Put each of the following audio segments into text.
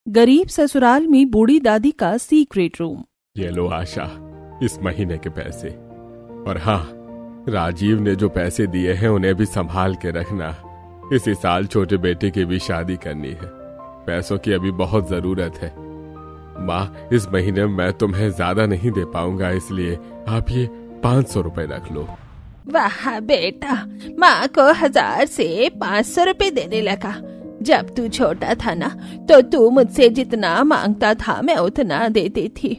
गरीब ससुराल में बूढ़ी दादी का सीक्रेट रूम। ये लो आशा, इस महीने के पैसे। और हाँ, राजीव ने जो पैसे दिए हैं उन्हें भी संभाल के रखना। इसी साल छोटे बेटे की भी शादी करनी है। पैसों की अभी बहुत जरूरत है। माँ, इस महीने मैं तुम्हें ज्यादा नहीं दे पाऊंगा, इसलिए आप ये 500 रुपए रख लो। वाह बेटा, माँ को 1000 से 500 रुपए देने लगा। जब तू छोटा था ना, तो तू मुझसे जितना मांगता था मैं उतना देती थी।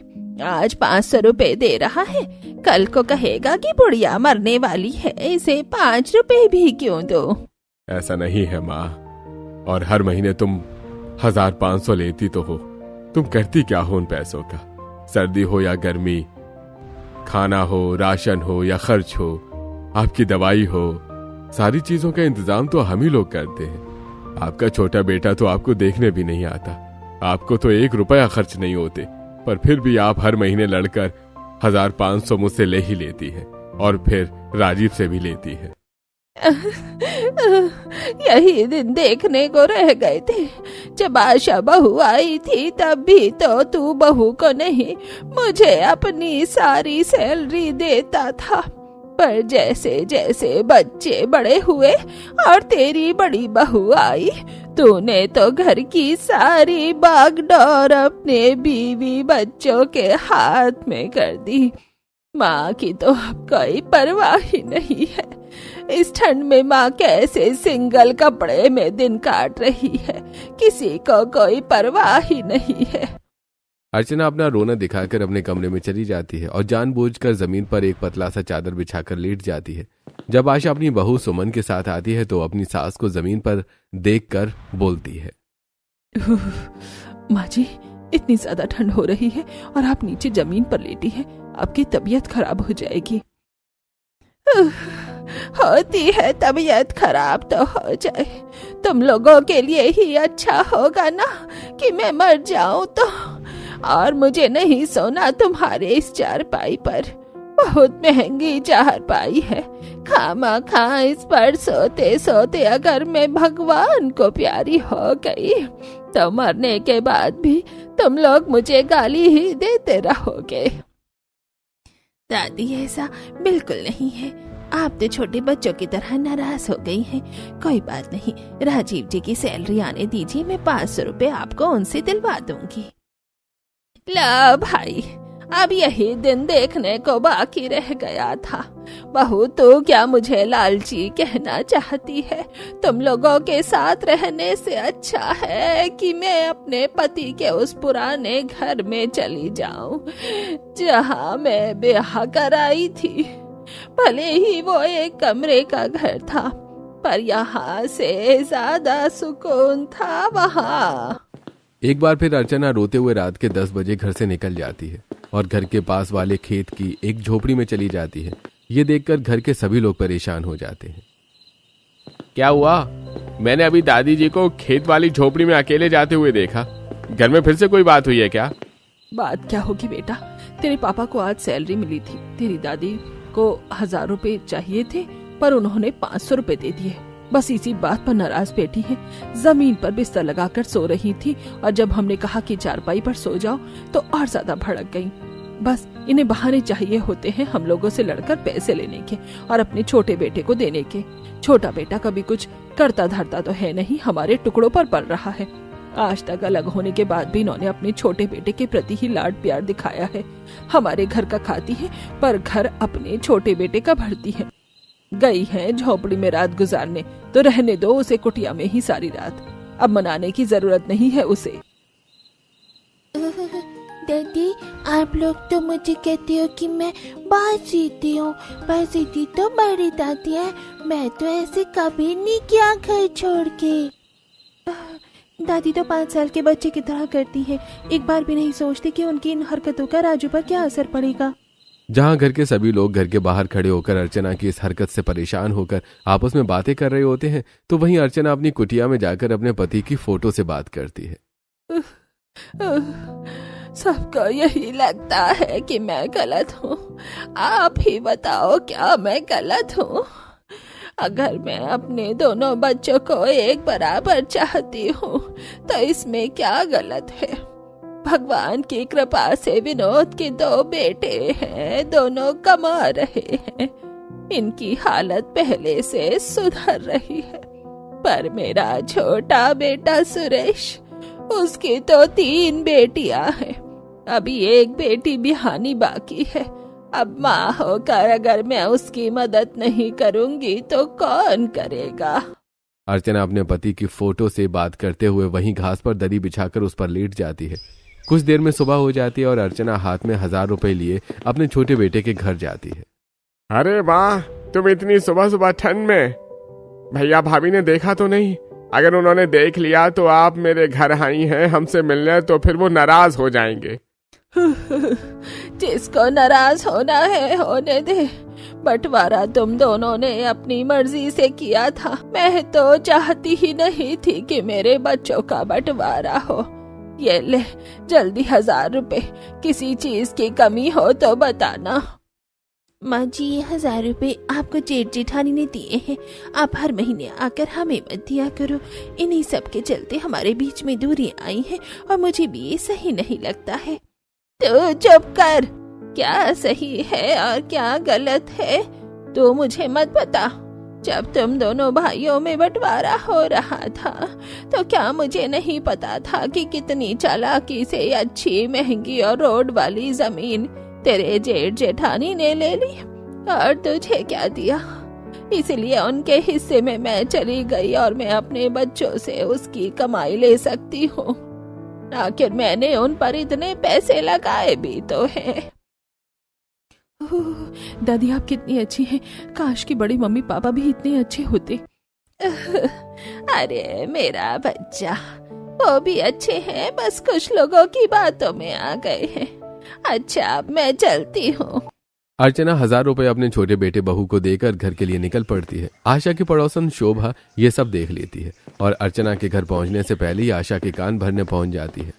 आज 500 रुपए दे रहा है, कल को कहेगा कि बुढ़िया मरने वाली है, इसे 5 रुपए भी क्यों दो। ऐसा नहीं है माँ, और हर महीने तुम 1500 लेती तो हो। तुम करती क्या हो उन पैसों का? सर्दी हो या गर्मी, खाना हो, राशन हो या खर्च हो, आपकी दवाई हो, सारी चीजों का इंतजाम तो हम ही लोग करते हैं। आपका छोटा बेटा तो आपको देखने भी नहीं आता। आपको तो 1 रुपया खर्च नहीं होते, पर फिर भी आप हर महीने लड़कर 1500 मुझसे ले ही लेती है, और फिर राजीव से भी लेती है। यही दिन देखने को रह गए थे। जब आशा बहू आई थी तब भी तो तू बहू को नहीं, मुझे अपनी सारी सैलरी देता था। पर जैसे जैसे बच्चे बड़े हुए और तेरी बड़ी बहू आई, तूने तो घर की सारी बागडोर अपने बीवी बच्चों के हाथ में कर दी। माँ की तो अब कोई परवाह ही नहीं है। इस ठंड में माँ कैसे सिंगल कपड़े में दिन काट रही है, किसी को कोई परवाह ही नहीं है। अर्चना अपना रोना दिखाकर अपने कमरे में चली जाती है और जानबूझकर जमीन पर एक पतला सा चादर बिछाकर लेट जाती है। जब आशा अपनी बहू सुमन के साथ आती है तो अपनी सास को जमीन पर देखकर बोलती है, माँ जी, इतनी ज्यादा ठंड हो रही है और आप नीचे जमीन पर लेटी हैं, आपकी तबीयत खराब हो जाएगी। होती है तबीयत खराब तो हो जाए, तुम लोगों के लिए ही अच्छा होगा ना कि मैं मर जाऊं तो। और मुझे नहीं सोना तुम्हारे इस चारपाई पर, बहुत महंगी चारपाई है। खामा इस पर सोते सोते अगर मैं भगवान को प्यारी हो गई तो मरने के बाद भी तुम लोग मुझे गाली ही देते रहोगे। दादी, ऐसा बिल्कुल नहीं है, आप तो छोटे बच्चों की तरह नाराज हो गई हैं। कोई बात नहीं, राजीव जी की सैलरी आने दीजिए, मैं 500 रुपए आपको उनसे दिलवा दूंगी। ला भाई, अब यही दिन देखने को बाकी रह गया था। बहू, तो क्या मुझे लालची कहना चाहती है? तुम लोगों के साथ रहने से अच्छा है कि मैं अपने पति के उस पुराने घर में चली जाऊं जहां मैं ब्याह कराई थी। भले ही वो एक कमरे का घर था, पर यहाँ से ज्यादा सुकून था वहाँ। एक बार फिर अर्चना रोते हुए रात के 10 बजे घर से निकल जाती है और घर के पास वाले खेत की एक झोपड़ी में चली जाती है। ये देखकर घर के सभी लोग परेशान हो जाते हैं। क्या हुआ? मैंने अभी दादी जी को खेत वाली झोपड़ी में अकेले जाते हुए देखा। घर में फिर से कोई बात हुई है क्या? बात क्या होगी बेटा, तेरे पापा को आज सैलरी मिली थी। तेरी दादी को 1000 रुपए चाहिए थे, पर उन्होंने 500 रुपए दे दिए। बस इसी बात पर नाराज बैठी है। जमीन पर बिस्तर लगाकर सो रही थी और जब हमने कहा कि चारपाई पर सो जाओ तो और ज्यादा भड़क गई। बस इन्हें बहाने चाहिए होते हैं हम लोगों से लड़कर पैसे लेने के और अपने छोटे बेटे को देने के। छोटा बेटा कभी कुछ करता धरता तो है नहीं, हमारे टुकड़ों पर पल रहा है। आज तक अलग होने के बाद भी इन्होंने अपने छोटे बेटे के प्रति ही लाड प्यार दिखाया है। हमारे घर का खाती है पर घर अपने छोटे बेटे का भरती है। गई है झोपड़ी में रात गुजारने तो रहने दो उसे कुटिया में ही सारी रात। अब मनाने की जरूरत नहीं है उसे। दादी, आप लोग तो मुझे कहते हो कि मैं बात सीती हूँ, पर सीती तो बड़ी दादी है। मैं तो ऐसे कभी नहीं किया घर छोड़ के। दादी तो 5 साल के बच्चे की तरह करती है, एक बार भी नहीं सोचती कि उनकी इन हरकतों का राजू पर क्या असर पड़ेगा। जहां घर के सभी लोग घर के बाहर खड़े होकर अर्चना की इस हरकत से परेशान होकर आपस में बातें कर रहे होते हैं, तो वहीं अर्चना अपनी कुटिया में जाकर अपने पति की फोटो से बात करती है। सबको यही लगता है कि मैं गलत हूँ। आप ही बताओ, क्या मैं गलत हूँ? अगर मैं अपने दोनों बच्चों को एक बराबर चाहती हूँ तो इसमें क्या गलत है। भगवान की कृपा से विनोद के 2 बेटे हैं, दोनों कमा रहे हैं, इनकी हालत पहले से सुधर रही है। पर मेरा छोटा बेटा सुरेश, उसकी तो 3 बेटियां हैं, अभी 1 बेटी बिहानी बाकी है। अब माँ होकर अगर मैं उसकी मदद नहीं करूंगी तो कौन करेगा। अर्चना अपने पति की फोटो से बात करते हुए वहीं घास पर दरी बिछाकर उस पर लेट जाती है। कुछ देर में सुबह हो जाती है और अर्चना हाथ में 1000 रुपए लिए अपने छोटे बेटे के घर जाती है। अरे वाह, तुम इतनी सुबह सुबह ठंड में, भैया भाभी ने देखा तो नहीं? अगर उन्होंने देख लिया तो आप मेरे घर आई हैं हमसे मिलने, तो फिर वो नाराज हो जाएंगे। जिसको नाराज होना है होने दे। बंटवारा तुम दोनों ने अपनी मर्जी से किया था, मैं तो चाहती ही नहीं थी कि मेरे बच्चों का बंटवारा हो। ये ले जल्दी 1000 रुपए, किसी चीज की कमी हो तो बताना। माँ जी, ये 1000 रुपए आपको जेठ जेठानी ने दिए हैं, आप हर महीने आकर हमें मत दिया करो। इन्हीं सब के चलते हमारे बीच में दूरी आई है और मुझे भी ये सही नहीं लगता है। तू चुप कर, क्या सही है और क्या गलत है तू मुझे मत बता। जब तुम दोनों भाइयों में बंटवारा हो रहा था तो क्या मुझे नहीं पता था कि कितनी चालाकी से अच्छी महंगी और रोड वाली जमीन तेरे जेठ जेठानी ने ले ली, और तुझे क्या दिया। इसलिए उनके हिस्से में मैं चली गई और मैं अपने बच्चों से उसकी कमाई ले सकती हूँ। आखिर मैंने उन पर इतने पैसे लगाए भी तो हैं। दादी आप कितनी अच्छी हैं, काश की बड़ी मम्मी पापा भी इतने अच्छे होते। अरे मेरा बच्चा, वो भी अच्छे हैं, बस कुछ लोगों की बातों में आ गए हैं। अच्छा अब मैं चलती हूँ। अर्चना 1000 रुपए अपने छोटे बेटे बहू को देकर घर के लिए निकल पड़ती है। आशा की पड़ोसन शोभा ये सब देख लेती है और अर्चना के घर पहुंचने से पहले ही आशा के कान भरने पहुंच जाती है।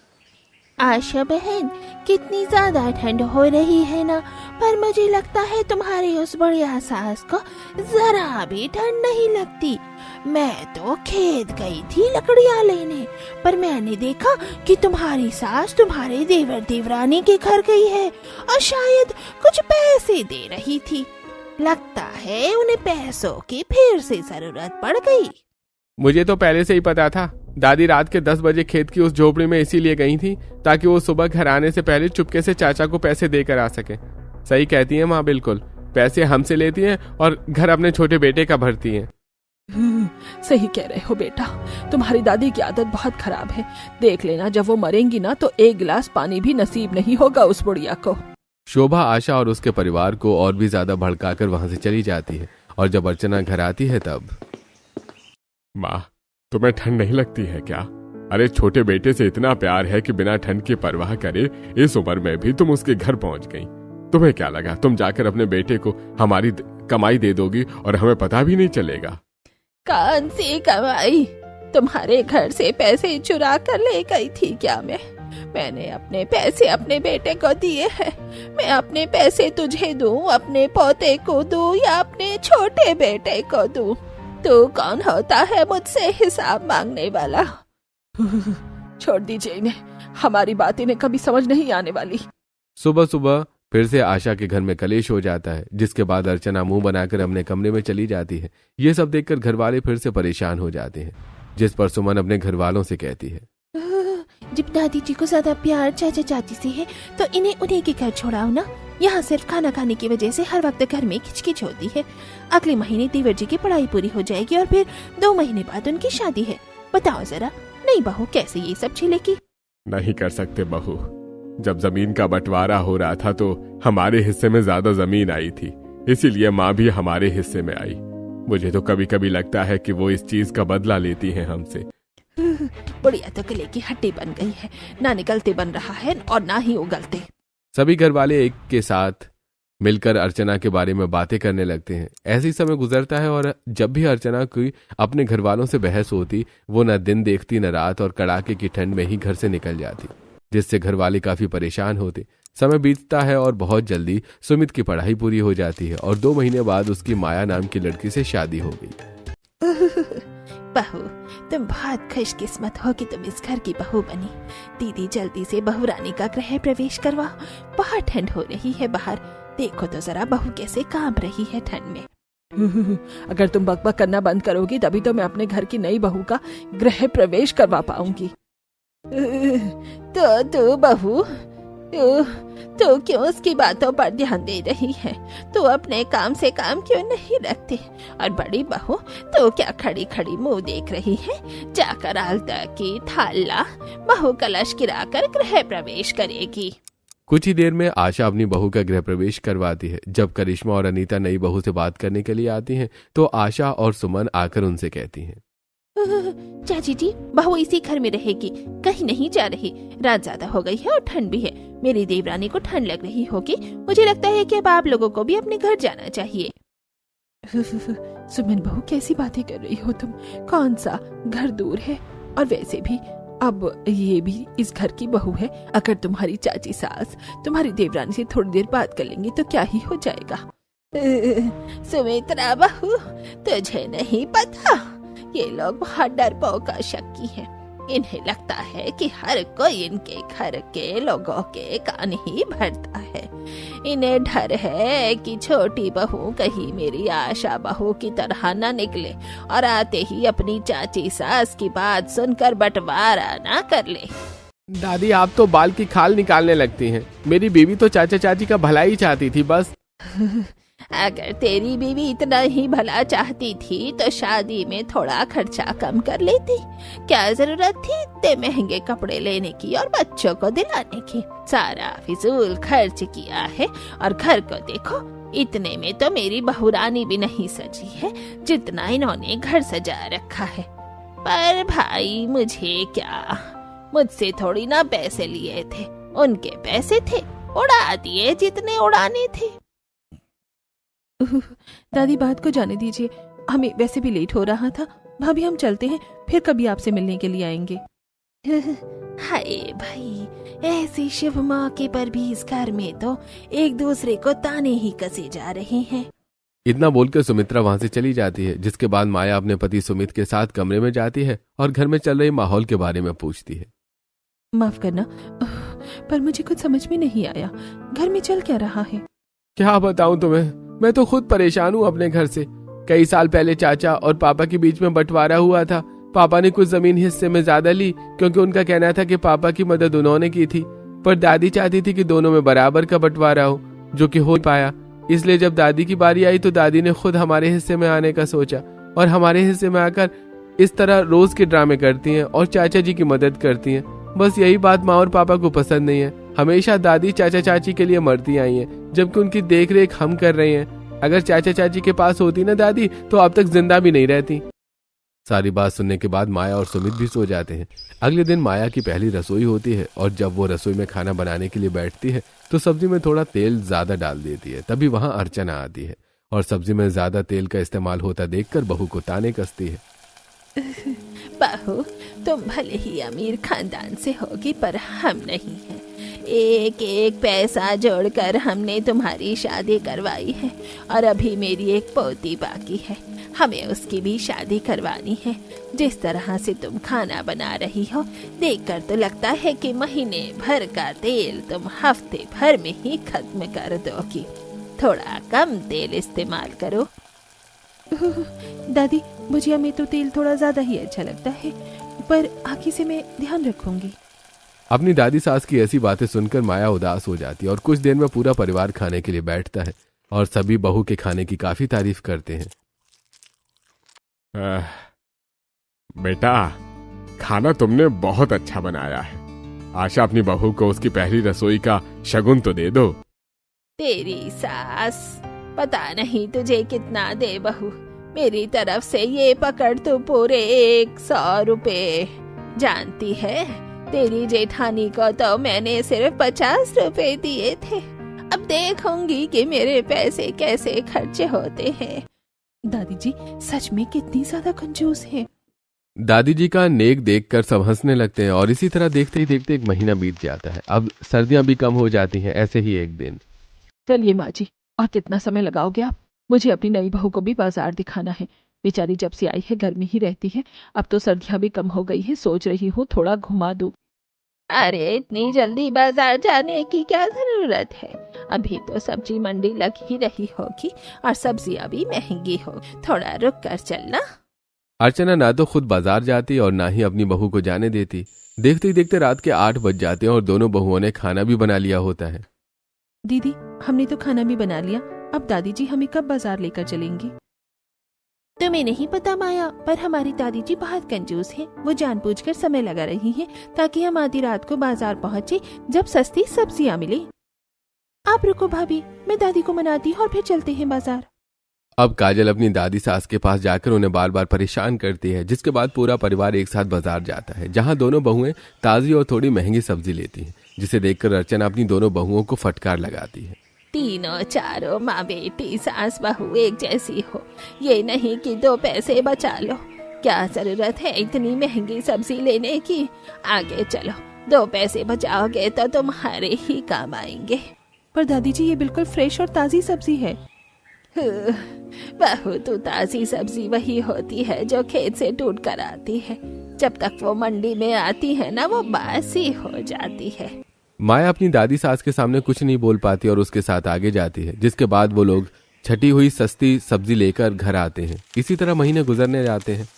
आशा बहन, कितनी ज्यादा ठंड हो रही है ना, पर मुझे लगता है तुम्हारी उस बढ़िया सास को जरा भी ठंड नहीं लगती। मैं तो खेत गई थी लकड़ियाँ लेने, पर मैंने देखा कि तुम्हारी सास तुम्हारे देवर देवरानी के घर गई है और शायद कुछ पैसे दे रही थी। लगता है उन्हें पैसों की फिर से जरूरत पड़ गई। मुझे तो पहले से ही पता था। दादी रात के 10 बजे खेत की उस झोपड़ी में इसीलिए गई थी ताकि वो सुबह घर आने से पहले चुपके से चाचा को पैसे देकर आ सके। सही कहती है माँ, बिल्कुल पैसे हमसे लेती हैं और घर अपने छोटे बेटे का भरती हैं। सही कह रहे हो बेटा, तुम्हारी दादी की आदत बहुत खराब है। देख लेना जब वो मरेंगी ना तो 1 गिलास पानी भी नसीब नहीं होगा उस बुढ़िया को। शोभा आशा और उसके परिवार को और भी ज्यादा भड़काकर वहां से चली जाती है और जब अर्चना घर आती है तब माँ, तुम्हें ठंड नहीं लगती है क्या? अरे छोटे बेटे से इतना प्यार है कि बिना ठंड की परवाह करे इस उम्र में भी तुम उसके घर पहुंच गई। तुम्हें क्या लगा तुम जाकर अपने बेटे को हमारी कमाई दे दोगी और हमें पता भी नहीं चलेगा? कौन सी कमाई? तुम्हारे घर से पैसे चुरा कर ले गई थी क्या मैंने अपने पैसे अपने बेटे को दिए हैं। मैं अपने पैसे तुझे दूं, अपने पोते को दूं या अपने छोटे बेटे को दूं? तू कौन होता है मुझसे हिसाब मांगने वाला? छोड़ दीजिए इन्हें, हमारी बात इन्हें कभी समझ नहीं आने वाली। सुबह सुबह फिर से आशा के घर में कलेश हो जाता है, जिसके बाद अर्चना मुंह बनाकर अपने कमरे में चली जाती है। ये सब देखकर घर वाले फिर से परेशान हो जाते हैं, जिस पर सुमन अपने घर वालों से कहती है, जब दादी जी को ज्यादा प्यार चाचा चाची से है तो इन्हें उन्हीं के घर छोड़ाओ ना। यहाँ सिर्फ खाना खाने की वजह से हर वक्त घर में खिचखिच होती है। अगले महीने देवर जी की पढ़ाई पूरी हो जाएगी और फिर 2 महीने बाद उनकी शादी है। बताओ जरा, नहीं बहू कैसे ये सब झेलेगी? नहीं कर सकते बहू। जब जमीन का बंटवारा हो रहा था तो हमारे हिस्से में ज्यादा जमीन आई थी, इसीलिए माँ भी हमारे हिस्से में आई। मुझे तो कभी कभी लगता है कि वो इस चीज का बदला लेती हैं हमसे। बुढ़िया तो किले की हड्डी बन गई है, ना निकलते बन रहा है और ना ही उगलते। सभी घर वाले एक के साथ मिलकर अर्चना के बारे में बातें करने लगते हैं। ऐसी समय गुजरता है और जब भी अर्चना की अपने घर वालों से बहस होती, वो न दिन देखती न रात और कड़ाके की ठंड में ही घर से निकल जाती, जिससे घर वाले काफी परेशान होते। समय बीतता है और बहुत जल्दी सुमित की पढ़ाई पूरी हो जाती है और 2 महीने बाद उसकी माया नाम की लड़की से शादी हो गई। बहू, तुम बहुत खुशकिस्मत हो कि तुम इस घर की बहू बनी। दीदी जल्दी से बहू रानी का गृह प्रवेश करवाओ। बहुत ठंड हो रही है बाहर, देखो तो जरा बहू कैसे कांप रही है ठंड में। अगर तुम बकबक करना बंद करोगी तभी तो मैं अपने घर की नई बहू का गृह प्रवेश करवा पाऊंगी। तो बहू, तो क्यों उसकी बातों पर ध्यान दे रही है? तू अपने काम से काम क्यों नहीं रखती? और बड़ी बहू, तो क्या खड़ी खड़ी मुंह देख रही है? जाकर आलता की थाला बहू कलश गिराकर गृह प्रवेश करेगी। कुछ ही देर में आशा अपनी बहू का गृह प्रवेश करवाती है। जब करिश्मा और अनीता नई बहू से बात करने के लिए आती हैं, तो आशा और सुमन आकर उनसे कहती हैं, चाची जी, बहू इसी घर में रहेगी, कहीं नहीं जा रही। रात ज्यादा हो गई है और ठंड भी है। मेरी देवरानी को ठंड लग रही होगी। मुझे लगता है कि अब आप लोगों को भी अपने घर जाना चाहिए। सुमन बहू, कैसी बातें कर रही हो तुम? कौन सा घर दूर है? और वैसे भी अब ये भी इस घर की बहू है। अगर तुम्हारी चाची सास तुम्हारी देवरानी से थोड़ी देर बात कर लेंगी तो क्या ही हो जाएगा। सुमित्रा बहू, तुझे नहीं पता, ये लोग बहुत डरपोक और शक्की हैं। इन्हें लगता है कि हर कोई इनके घर के लोगों के कान ही भरता है। इन्हें डर है कि छोटी बहू कहीं मेरी आशा बहू की तरह न निकले और आते ही अपनी चाची सास की बात सुनकर बंटवारा ना कर ले। दादी, आप तो बाल की खाल निकालने लगती हैं। मेरी बीवी तो चाचा चाची का भला ही चाहती थी बस। अगर तेरी बीवी इतना ही भला चाहती थी तो शादी में थोड़ा खर्चा कम कर लेती। क्या जरूरत थी इतने महंगे कपड़े लेने की और बच्चों को दिलाने की? सारा फिजूल खर्च किया है। और घर को देखो, इतने में तो मेरी बहुरानी भी नहीं सजी है जितना इन्होंने घर सजा रखा है। पर भाई, मुझे क्या, मुझसे थोड़ी ना पैसे लिए थे, उनके पैसे थे, उड़ा दिए जितने उड़ाने थे। दादी, बात को जाने दीजिए, हमें वैसे भी लेट हो रहा था। भाभी, हम चलते हैं, फिर कभी आपसे मिलने के लिए आएंगे। हाय भाई, ऐसे शुभ मौके पर भी इस घर में तो एक दूसरे को ताने ही कसे जा रहे हैं। इतना बोलकर सुमित्रा वहां से चली जाती है, जिसके बाद माया अपने पति सुमित के साथ कमरे में जाती है और घर में चल रहे माहौल के बारे में पूछती है। माफ करना, पर मुझे कुछ समझ में नहीं आया, घर में चल क्या रहा है? क्या बताऊं तुम्हें, मैं तो खुद परेशान हूँ अपने घर से। कई साल पहले चाचा और पापा के बीच में बंटवारा हुआ था। पापा ने कुछ जमीन हिस्से में ज्यादा ली क्योंकि उनका कहना था कि पापा की मदद उन्होंने की थी, पर दादी चाहती थी कि दोनों में बराबर का बंटवारा हो, जो कि हो पाया। इसलिए जब दादी की बारी आई तो दादी ने खुद हमारे हिस्से में आने का सोचा और हमारे हिस्से में आकर इस तरह रोज के ड्रामे करती हैं और चाचा जी की मदद करती हैं। बस यही बात माँ और पापा को पसंद नहीं है। हमेशा दादी चाचा चाची के लिए मरती आई हैं, जबकि उनकी देख रेख हम कर रहे हैं। अगर चाचा चाची के पास होती ना दादी तो अब तक जिंदा भी नहीं रहती। सारी बात सुनने के बाद माया और सुमित भी सो जाते हैं। अगले दिन माया की पहली रसोई होती है और जब वो रसोई में खाना बनाने के लिए बैठती है तो सब्जी में थोड़ा तेल ज्यादा डाल देती है। तभी वहां अर्चना आती है और सब्जी में ज्यादा तेल का इस्तेमाल होता देखकर बहू को ताने कसती है। बहू, तुम भले ही अमीर खानदान से होगी पर हम नहीं हैं। एक एक पैसा जोड़कर हमने तुम्हारी शादी करवाई है और अभी मेरी एक पोती बाकी है, हमें उसकी भी शादी करवानी है। जिस तरह से तुम खाना बना रही हो देखकर तो लगता है कि महीने भर का तेल तुम हफ्ते भर में ही खत्म कर दोगी। थोड़ा कम तेल इस्तेमाल करो। दादी, भुजिया में तो तेल थोड़ा ज्यादा ही अच्छा लगता है, पर आगे से मैं ध्यान रखूंगी। अपनी दादी सास की ऐसी बातें सुनकर माया उदास हो जाती है और कुछ देर में पूरा परिवार खाने के लिए बैठता है और सभी बहू के खाने की काफी तारीफ करते हैं। बेटा, खाना तुमने बहुत अच्छा बनाया है। आशा, अपनी बहू को उसकी पहली रसोई का शगुन तो दे दो। तेरी सास पता नहीं तुझे कितना दे बहू, मेरी तरफ से ये पकड़ तो पूरे 100 रुपए। जानती है, तेरी जेठानी को तो मैंने सिर्फ 50 रुपए दिए थे। अब देखूंगी कि मेरे पैसे कैसे खर्चे होते हैं। दादी जी, सच में कितनी ज्यादा कंजूस है। दादी जी का नेक देखकर सब हंसने लगते हैं और इसी तरह देखते ही देखते एक महीना बीत जाता है। अब सर्दियां भी कम हो जाती हैं। ऐसे ही एक दिन। चलिए माँ जी, और कितना समय लगाओगे आप? मुझे अपनी नई बहू को भी बाजार दिखाना है। बेचारी जब से आई है घर में ही रहती है। अब तो सर्दियां भी कम हो गई है, सोच रही हूँ थोड़ा घुमा दूँ। अरे इतनी जल्दी बाजार जाने की क्या जरूरत है? अभी तो सब्जी मंडी लग ही रही होगी और सब्जियां भी महंगी हो। थोड़ा रुक कर चलना। अर्चना ना तो खुद बाजार जाती और ना ही अपनी बहू को जाने देती। देखते ही देखते रात के 8 बज जाते हैं और दोनों बहुओं ने खाना भी बना लिया होता है। दीदी, हमने तो खाना भी बना लिया। अब दादी जी हमें कब बाजार लेकर चलेंगी? तुम्हें नहीं पता माया, पर हमारी दादी जी बहुत कंजूस हैं। वो जानबूझकर समय लगा रही हैं ताकि हम आधी रात को बाजार पहुँचे जब सस्ती सब्जियां मिले। आप रुको भाभी, मैं दादी को मनाती हूँ और फिर चलते हैं बाजार। अब काजल अपनी दादी सास के पास जाकर उन्हें बार बार परेशान करती है, जिसके बाद पूरा परिवार एक साथ बाजार जाता है, जहां दोनों बहुएं ताजी और थोड़ी महंगी सब्जी लेती हैं, जिसे देखकर अर्चना अपनी दोनों बहुओं को फटकार लगाती है। तीनों चारों माँ बेटी सास बहू एक जैसी हो, ये नहीं कि 2 पैसे बचा लो। क्या जरूरत है इतनी महंगी सब्जी लेने की? आगे चलो, 2 पैसे बचाओगे तो तुम्हारे ही काम आएंगे। पर दादी जी, ये बिल्कुल फ्रेश और ताजी सब्जी है। बहू, तो ताजी सब्जी वही होती है जो खेत से टूट कर आती है। जब तक वो मंडी में आती है ना, वो बासी हो जाती है। माया अपनी दादी सास के सामने कुछ नहीं बोल पाती और उसके साथ आगे जाती है, जिसके बाद वो लोग छटी हुई सस्ती सब्जी लेकर घर आते हैं। इसी तरह महीने गुजरने जाते हैं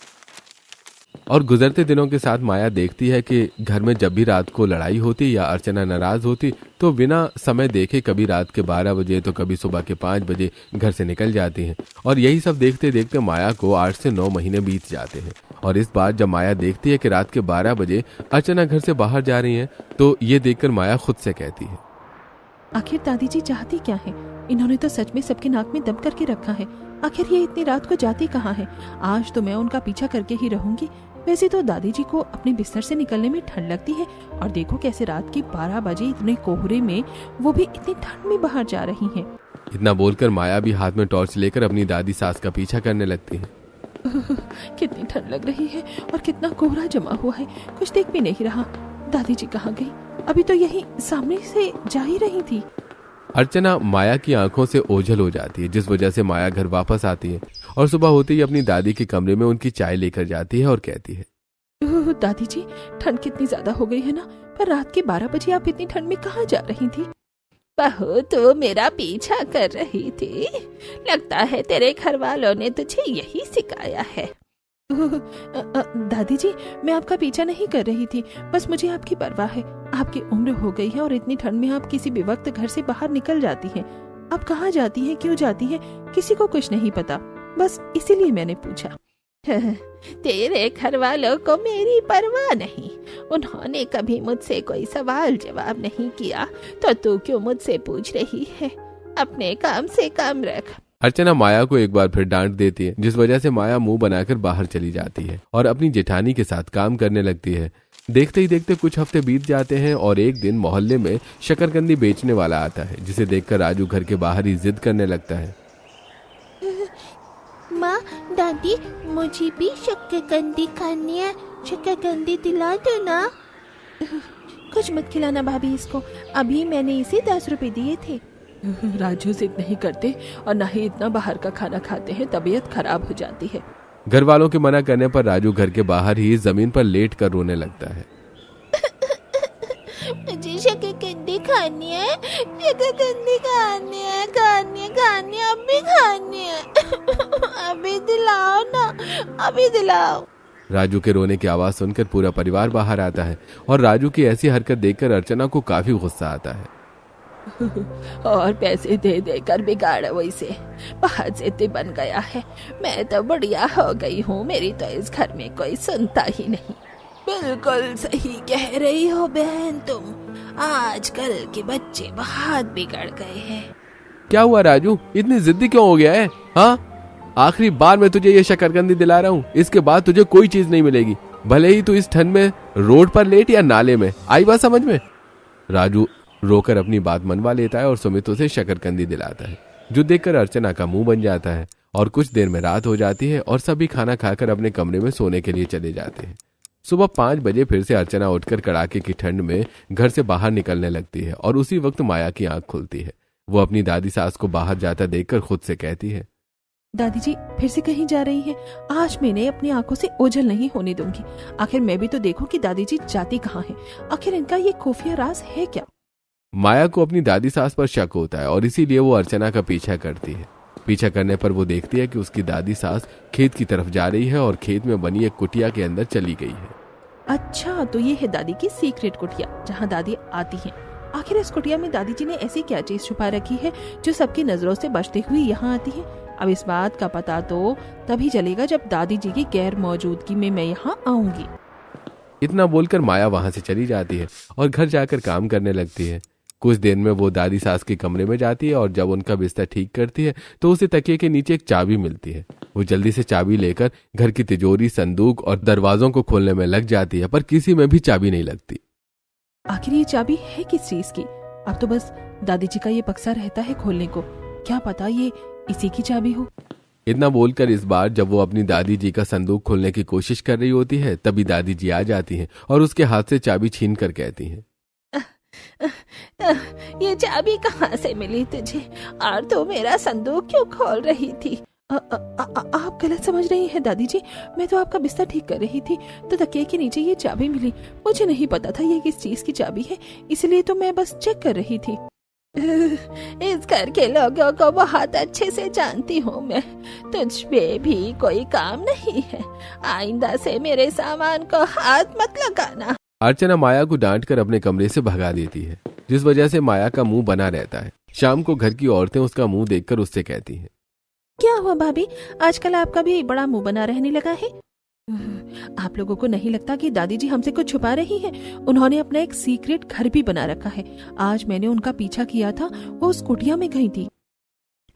और गुजरते दिनों के साथ माया देखती है कि घर में जब भी रात को लड़ाई होती या अर्चना नाराज होती तो बिना समय देखे कभी रात के 12 बजे तो कभी सुबह के 5 बजे घर से निकल जाती हैं। और यही सब देखते देखते माया को 8 से 9 महीने बीत जाते हैं। और इस बार जब माया देखती है कि रात के 12 बजे अर्चना घर से बाहर जा रही है तो ये देखकर माया खुद से कहती है, आखिर दादी जी चाहती क्या है? इन्होंने तो सच में सबके नाक में दम करके रखा है। आखिर ये इतनी रात को जाती कहाँ है? आज तो मैं उनका पीछा करके ही रहूंगी। वैसे तो दादी जी को अपने बिस्तर से निकलने में ठंड लगती है, और देखो कैसे रात के 12 बजे इतने कोहरे में वो भी इतनी ठंड में बाहर जा रही हैं। इतना बोलकर माया भी हाथ में टॉर्च लेकर अपनी दादी सास का पीछा करने लगती है। कितनी ठंड लग रही है और कितना कोहरा जमा हुआ है, कुछ देख भी नहीं रहा। दादी जी कहाँ गई? अभी तो यही सामने से जा ही रही थी। अर्चना माया की आंखों से ओझल हो जाती है, जिस वजह से माया घर वापस आती है और सुबह होते ही अपनी दादी के कमरे में उनकी चाय लेकर जाती है और कहती है, दादी जी, ठंड कितनी ज्यादा हो गई है ना, पर रात के 12 बजे आप इतनी ठंड में कहाँ जा रही थी? बहू, तो मेरा पीछा कर रही थी। लगता है तेरे घर वालों ने तुझे यही सिखाया है। दादी जी, मैं आपका पीछा नहीं कर रही थी, बस मुझे आपकी परवाह है। आपकी उम्र हो गई है और इतनी ठंड में आप किसी भी वक्त घर से बाहर निकल जाती हैं। आप कहाँ जाती हैं, क्यों जाती हैं, किसी को कुछ नहीं पता। बस इसीलिए मैंने पूछा। तेरे घर वालों को मेरी परवाह नहीं। उन्होंने कभी मुझसे कोई सवाल जवाब नहीं किया, तो तू क्यों मुझसे पूछ रही है? अपने काम से काम रख। अर्चना माया को एक बार फिर डांट देती है, जिस वजह से माया मुंह बनाकर बाहर चली जाती है और अपनी जेठानी के साथ काम करने लगती है। देखते ही देखते कुछ हफ्ते बीत जाते हैं और एक दिन मोहल्ले में शकरकंदी बेचने वाला आता है, जिसे देखकर राजू घर के बाहर ही जिद करने लगता है। माँ, दादी, मुझे भी शकरकंदी खानी है। शकरकंदी दिला दो ना। कुछ मत खिलाना भाभी इसको, अभी मैंने इसे 10 रुपए दिए थे। राजू जिद नहीं करते और ना ही इतना बाहर का खाना खाते हैं, तबीयत खराब हो जाती है। घर वालों के मना करने पर राजू घर के बाहर ही जमीन पर लेट कर रोने लगता है। मुझे शकरकंदी खानी है, शकरकंदी खानी है, खानी है, खानी है, अभी खानी है। अभी दिलाओ ना, अभी दिलाओ। राजू के रोने की आवाज सुनकर पूरा परिवार बाहर आता है और राजू की ऐसी हरकत देखकर अर्चना को काफी गुस्सा आता है। और पैसे दे देकर बिगाड़ा वो इसे, बहुत जिद्दी बन गया है। मैं तो बढ़िया हो गई हूँ, मेरी तो इस घर में कोई सुनता ही नहीं। बिल्कुल सही कह रही हो बहन तुम, आजकल के बच्चे बहुत बिगड़ गए हैं। क्या हुआ राजू, इतनी जिद्दी क्यों हो गया है? हाँ, आखिरी बार मैं तुझे ये शकरकंदी दिला रहा हूँ, इसके बाद तुझे कोई चीज नहीं मिलेगी, भले ही तू इस ठंड में रोड पर लेट या नाले में। आई बात समझ में? राजू रोकर अपनी बात मनवा लेता है और सुमित उसे शकरकंदी दिलाता है, जो देखकर अर्चना का मुंह बन जाता है और कुछ देर में रात हो जाती है और सभी खाना खाकर अपने कमरे में सोने के लिए चले जाते हैं। सुबह 5 बजे फिर से अर्चना उठकर कड़ाके की ठंड में घर से बाहर निकलने लगती है और उसी वक्त माया की आंख खुलती है। वो अपनी दादी सास को बाहर जाता देखकर खुद से कहती है, दादी जी फिर से कहीं जा रही हैं। आज मैंने अपनी आंखों से ओझल नहीं होने दूंगी। आखिर मैं भी तो देखूं कि दादी जी जाती कहाँ हैं। आखिर इनका ये खुफिया राज है क्या? माया को अपनी दादी सास पर शक होता है और इसीलिए वो अर्चना का पीछा करती है। पीछा करने पर वो देखती है कि उसकी दादी सास खेत की तरफ जा रही है और खेत में बनी एक कुटिया के अंदर चली गई है। अच्छा, तो ये है दादी की सीक्रेट कुटिया जहाँ दादी आती हैं। आखिर इस कुटिया में दादी जी ने ऐसी क्या चीज छुपा रखी है जो सबकी नजरों से बचते हुए यहाँ आती है? अब इस बात का पता तो तभी चलेगा जब दादी जी की गैर मौजूदगी में मैं यहाँ आऊंगी। इतना बोलकर माया वहां से चली जाती है और घर जाकर काम करने लगती है। कुछ देर में वो दादी सास के कमरे में जाती है और जब उनका बिस्तर ठीक करती है तो उसे तकिए के नीचे एक चाबी मिलती है। वो जल्दी से चाबी लेकर घर की तिजोरी, संदूक और दरवाजों को खोलने में लग जाती है, पर किसी में भी चाबी नहीं लगती। आखिर ये चाबी है किस चीज की? अब तो बस दादी जी का ये बक्सा रहता है खोलने को। क्या पता ये इसी की चाबी हो। इतना बोलकर इस बार जब वो अपनी दादी जी का संदूक खोलने की कोशिश कर रही होती है तभी दादी जी आ जाती हैं और उसके हाथ से चाबी छीन कर कहती हैं, ये चाबी कहाँ से मिली तुझे और तू मेरा संदूक क्यों खोल रही थी? आप गलत समझ रही हैं दादी जी। मैं तो आपका बिस्तर ठीक कर रही थी तो तकिए के नीचे ये चाबी मिली। मुझे नहीं पता था ये किस चीज की चाबी है, इसलिए तो मैं बस चेक कर रही थी। इस घर के लोगों को बहुत अच्छे से जानती हूँ मैं। तुझ में भी कोई काम नहीं है। आइंदा से मेरे सामान को हाथ मत लगाना। अर्चना माया को डांटकर अपने कमरे से भगा देती है, जिस वजह से माया का मुंह बना रहता है। शाम को घर की औरतें उसका मुंह देखकर उससे कहती हैं, क्या हुआ भाभी, आजकल आपका भी बड़ा मुंह बना रहने लगा है? आप लोगों को नहीं लगता कि दादी जी हमसे कुछ छुपा रही हैं? उन्होंने अपना एक सीक्रेट घर भी बना रखा है। आज मैंने उनका पीछा किया था, वो उस कुटिया में गई थी।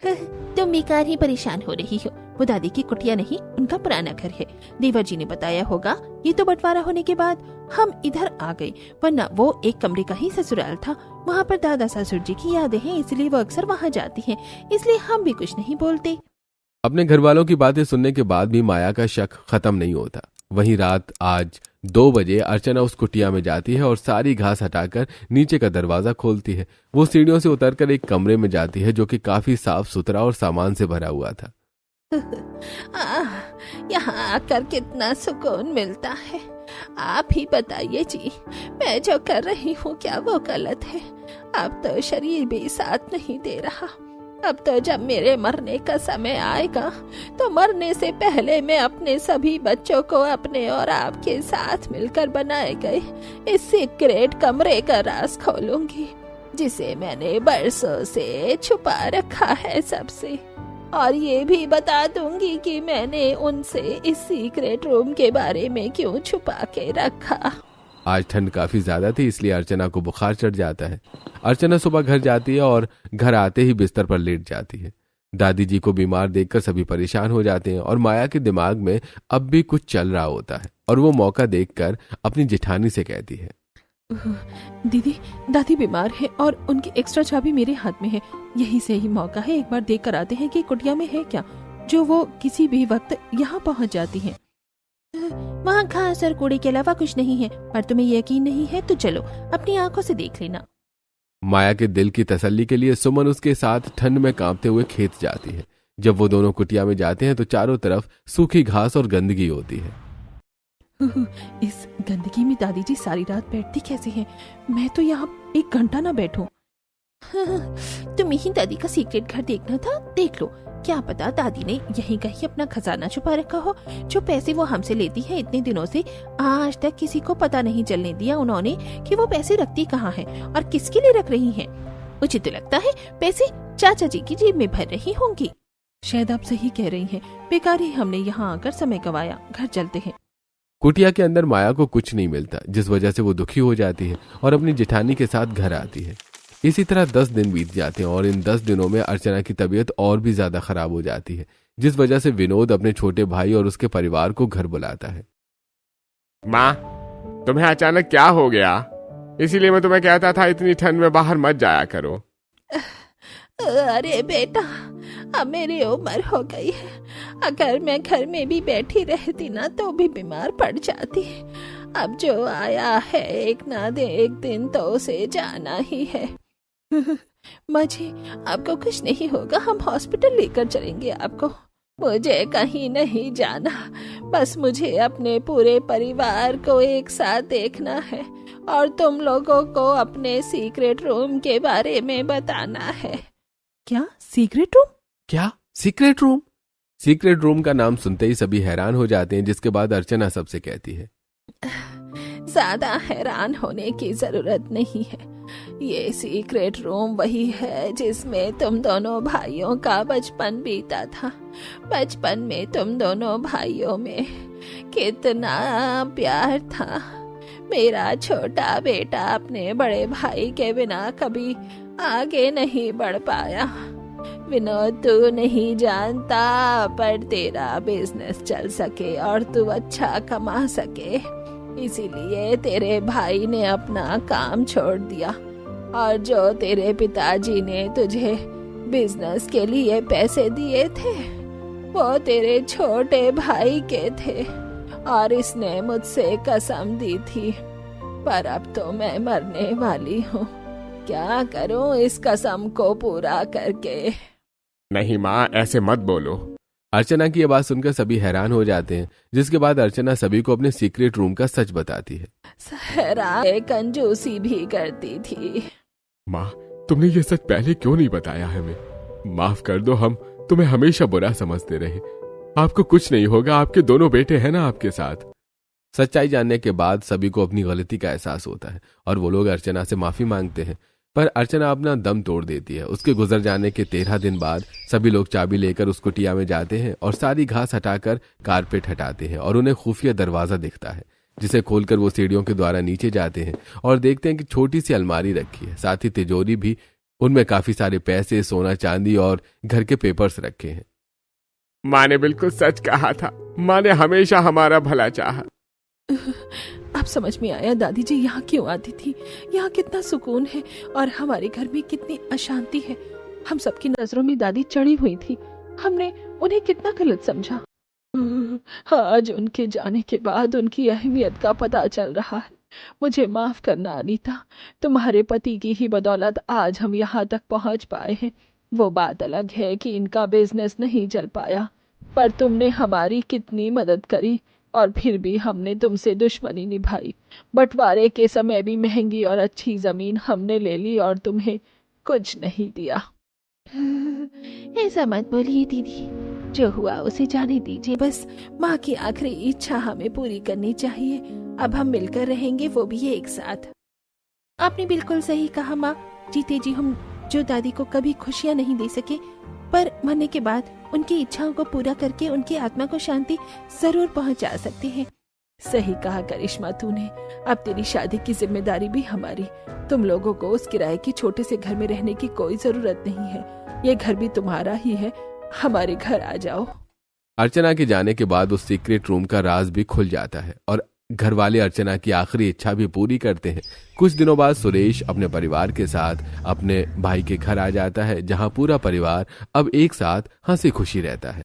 तुम बेकार ही परेशान हो रही हो। वो दादी की कुटिया नहीं, उनका पुराना घर है। देवर जी ने बताया होगा। ये तो बंटवारा होने के बाद हम इधर आ गए, वरना वो एक कमरे का ही ससुराल था। वहाँ पर दादा ससुर जी की यादें हैं, इसलिए वो अक्सर वहाँ जाती हैं। इसलिए हम भी कुछ नहीं बोलते। अपने घर वालों की बातें सुनने के बाद भी माया का शक खत्म नहीं होता। वहीं रात आज 2 बजे अर्चना उस कुटिया में जाती है और सारी घास हटाकर नीचे का दरवाजा खोलती है। वो सीढ़ियों से उतरकर एक कमरे में जाती है जो कि काफी साफ सुथरा और सामान से भरा हुआ था। यहाँ आकर कितना सुकून मिलता है। आप ही बताइए जी, मैं जो कर रही हूँ क्या वो गलत है? अब तो शरीर भी साथ नहीं दे रहा। अब तो जब मेरे मरने का समय आएगा तो मरने से पहले मैं अपने सभी बच्चों को अपने और आपके साथ मिलकर बनाए गए इस सीक्रेट कमरे का राज खोलूंगी, जिसे मैंने बरसों से छुपा रखा है सबसे। और ये भी बता दूंगी कि मैंने उनसे इस सीक्रेट रूम के बारे में क्यों छुपा के रखा। आज ठंड काफी ज्यादा थी, इसलिए अर्चना को बुखार चढ़ जाता है। अर्चना सुबह घर जाती है और घर आते ही बिस्तर पर लेट जाती है। दादी जी को बीमार देखकर सभी परेशान हो जाते हैं और माया के दिमाग में अब भी कुछ चल रहा होता है और वो मौका देखकर अपनी जेठानी से कहती है, दीदी, दादी बीमार है और उनकी एक्स्ट्रा चाबी मेरे हाथ में है। यही सही मौका है, एक बार देख कर आते हैं कि कुटिया में है क्या, जो वो किसी भी वक्त यहाँ पहुँच जाती है। वहाँ घास और कूड़े के अलावा कुछ नहीं है, पर तुम्हें यकीन नहीं है तो चलो अपनी आंखों से देख लेना। माया के दिल की तसल्ली के लिए सुमन उसके साथ ठंड में कांपते हुए खेत जाती है। जब वो दोनों कुटिया में जाते हैं तो चारों तरफ सूखी घास और गंदगी होती है। इस गंदगी में दादी जी सारी रात बैठती कैसे हैं? मैं तो यहाँ 1 घंटा ना बैठूं। तुम्हें ही दादी का सीक्रेट घर देखना था, देख लो। क्या पता दादी ने यहीं कहीं अपना खजाना छुपा रखा हो। जो पैसे वो हमसे लेती है इतने दिनों से, आज तक किसी को पता नहीं चलने दिया उन्होंने कि वो पैसे रखती कहाँ है और किसके लिए रख रही हैं। मुझे तो लगता है पैसे चाचा जी की जेब में भर रही होंगी। शायद आप सही कह रही हैं। बेकार ही हमने यहाँ आकर समय गवाया। घर चलते हैं। कुटिया के अंदर माया को कुछ नहीं मिलता, जिस वजह से वो दुखी हो जाती है और अपनी जेठानी के साथ घर आती है। इसी तरह 10 दिन बीत जाते हैं और इन 10 दिनों में अर्चना की तबीयत और भी ज्यादा खराब हो जाती है, जिस वजह से विनोद अपने छोटे भाई और उसके परिवार को घर बुलाता है। माँ, तुम्हें अचानक क्या हो गया? इसीलिए मैं तुम्हें कहता था इतनी ठंड में बाहर मत जाया करो। अरे बेटा, अब मेरी उम्र हो गई है, अगर मैं घर में भी बैठी रहती ना तो भी बीमार पड़ जाती। अब जो आया है एक ना एक दिन तो उसे जाना ही है। माँ जी, आपको कुछ नहीं होगा, हम हॉस्पिटल लेकर चलेंगे आपको। मुझे कहीं नहीं जाना, बस मुझे अपने पूरे परिवार को एक साथ देखना है और तुम लोगों को अपने सीक्रेट रूम के बारे में बताना है। क्या सीक्रेट रूम? क्या सीक्रेट रूम? सीक्रेट रूम का नाम सुनते ही सभी हैरान हो जाते हैं, जिसके बाद अर्चना सबसे कहती है, ज्यादा हैरान होने की जरूरत नहीं है। ये सीक्रेट रूम वही है जिसमें तुम दोनों भाइयों का बचपन बीता था। बचपन में तुम दोनों भाइयों में कितना प्यार था। मेरा छोटा बेटा अपने बड़े भाई के बिना कभी आगे नहीं बढ़ पाया। विनोद, तू नहीं जानता, पर तेरा बिजनेस चल सके और तू अच्छा कमा सके, इसीलिए तेरे भाई ने अपना काम छोड़ दिया और जो तेरे पिताजी ने तुझे बिजनेस के लिए पैसे दिए थे वो तेरे छोटे भाई के थे और इसने मुझसे कसम दी थी, पर अब तो मैं मरने वाली हूँ। क्या करूँ इस कसम को पूरा करके? नहीं माँ, ऐसे मत बोलो। अर्चना की ये बात सुनकर सभी हैरान हो जाते हैं, जिसके बाद अर्चना सभी को अपने सीक्रेट रूम का सच बताती है। सहरा कंजूसी भी करती थी। माँ, तुमने ये सच पहले क्यों नहीं बताया हमें? माफ कर दो, हम तुम्हें हमेशा बुरा समझते रहे। आपको कुछ नहीं होगा, आपके दोनों बेटे हैं ना आपके साथ। सच्चाई जानने के बाद सभी को अपनी गलती का एहसास होता है और वो लोग अर्चना से माफी मांगते हैं, पर अर्चना अपना दम तोड़ देती है। उसके गुजर जाने के 13 दिन बाद सभी लोग चाबी लेकर उस कुटिया में जाते हैं और सारी घास हटाकर कारपेट हटाते हैं और उन्हें खुफिया दरवाजा दिखता है, जिसे खोलकर वो सीढ़ियों के द्वारा नीचे जाते हैं और देखते हैं कि छोटी सी अलमारी रखी है, साथ ही तिजोरी भी। उनमें काफी सारे पैसे, सोना चांदी और घर के पेपर्स रखे हैं। माँ ने बिल्कुल सच कहा था, माँ ने हमेशा हमारा भला चाहा। अब समझ में आया दादी जी यहाँ क्यों आती थी। यहाँ कितना सुकून है और हमारे घर में कितनी अशांति है। हम सबकी नजरों में दादी चढ़ी हुई थी, हमने उन्हें कितना गलत समझा। आज उनके जाने के बाद उनकी अहमियत का पता चल रहा है। मुझे माफ करना अनीता, तुम्हारे पति की ही बदौलत आज हम यहाँ तक पहुँच पाए हैं। वो बात अलग है कि इनका बिजनेस नहीं चल पाया, पर तुमने हमारी कितनी मदद करी और फिर भी हमने तुमसे दुश्मनी निभाई। बंटवारे के समय भी महंगी और अच्छी जमीन हमने ले ली और तुम्हें कुछ नहीं दिया। ऐसा मत बोलिए दीदी, जो हुआ उसे जाने दीजिए। बस माँ की आखिरी इच्छा हमें पूरी करनी चाहिए। अब हम मिलकर रहेंगे, वो भी एक साथ। आपने बिल्कुल सही कहा माँ। जीते जी हम जो दादी को कभी खुशियाँ नहीं दे सके, पर मरने के बाद उनकी इच्छाओं को पूरा करके उनकी आत्मा को शांति जरूर पहुंचा सकते हैं। सही कहा करिश्मा तूने। अब तेरी शादी की जिम्मेदारी भी हमारी। तुम लोगों को उस किराए के छोटे से घर में रहने की कोई जरूरत नहीं है। ये घर भी तुम्हारा ही है। हमारे घर आ जाओ। अर्चना के जाने के बाद उस सीक्रेट रूम का राज भी खुल जाता है और घर वाले अर्चना की आखिरी इच्छा भी पूरी करते हैं। कुछ दिनों बाद सुरेश अपने परिवार के साथ अपने भाई के घर आ जाता है, जहां पूरा परिवार अब एक साथ हंसी खुशी रहता है।